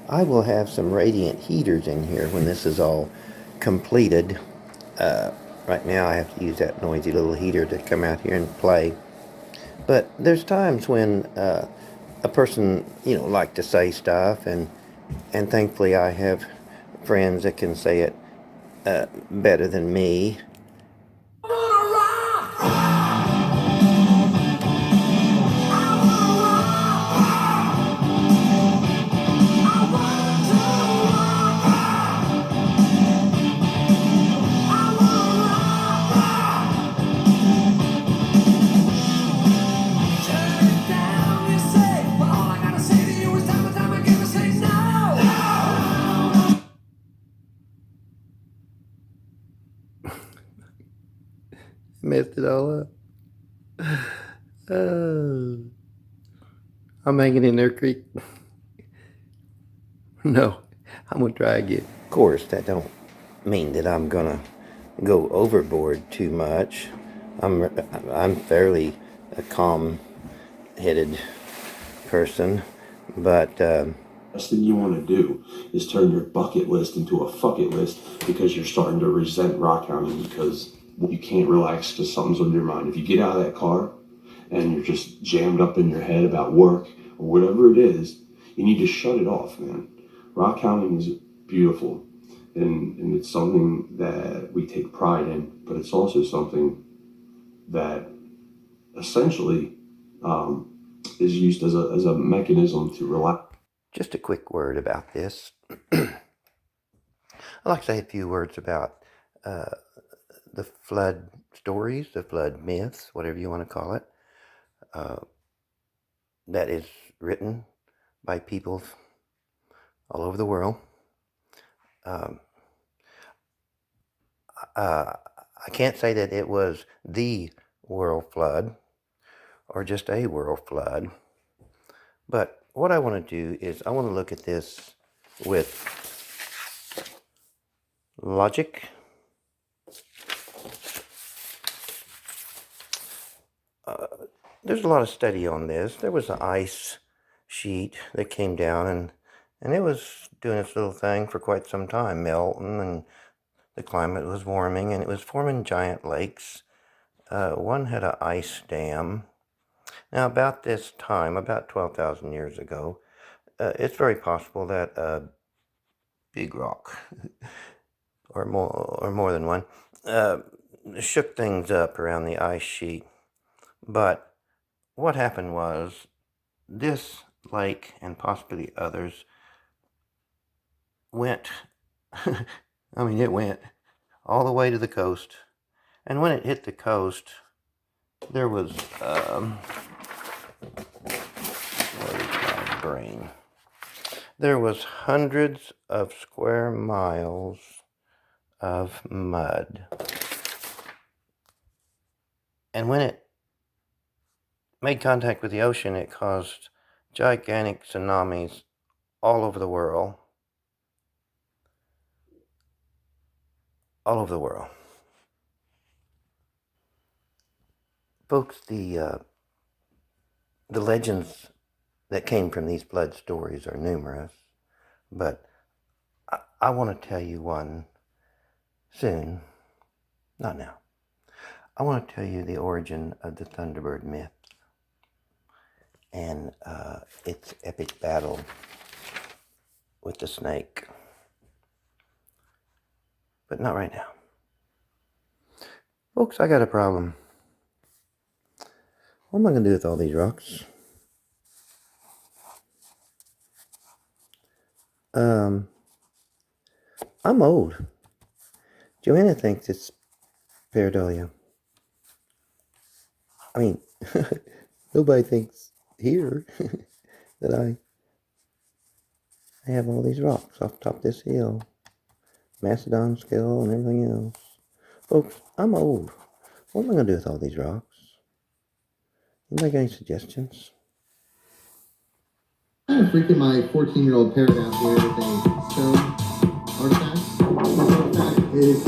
I will have some radiant heaters in here when this is all completed. Uh, right now I have to use that noisy little heater to come out here and play. But there's times when a person, like to say stuff, and thankfully I have friends that can say it better than me. Messed it all up. Oh, I'm hanging in there, Creek. No, I'm gonna try again. Of course, that don't mean that I'm gonna go overboard too much. I'm I'm fairly a calm-headed person, but Last thing you want to do is turn your bucket list into a fuck it list because you're starting to resent rock hounding because you can't relax because something's on your mind. If you get out of that car and you're just jammed up in your head about work or whatever it is, you need to shut it off, man. Rock hounding is beautiful and it's something that we take pride in, but it's also something that essentially is used as a mechanism to relax. just a quick word about this. I'd like to say a few words about uh, the flood stories, the flood myths, whatever you want to call it, uh, that is written by people all over the world. Um, I can't say that it was the world flood or just a world flood, but what I want to do is I want to look at this with logic. There's a lot of study on this. There was an ice sheet that came down and it was doing its little thing for quite some time, melting, and the climate was warming and it was forming giant lakes. One had an ice dam. Now, about this time, about 12,000 years ago, it's very possible that a big rock, or more than one, uh, shook things up around the ice sheet. But what happened was this lake and possibly others went, I mean, it went all the way to the coast. And when it hit the coast, there was, where's my brain? There was hundreds of square miles of mud. And when it made contact with the ocean, it caused gigantic tsunamis all over the world. All over the world. Folks, the legends that came from these flood stories are numerous, but I want to tell you one soon. Not now. I want to tell you the origin of the Thunderbird myth and its epic battle with the snake. But not right now. Folks, I got a problem. What am I going to do with all these rocks? I'm old. Joanna thinks it's pareidolia. I mean, nobody thinks here that I have all these rocks off the top of this hill. Macedon scale and everything else. Folks, I'm old. What am I going to do with all these rocks? Anybody got any suggestions? I'm freaking my 14-year-old paragraph here with a stone artifact. This artifact is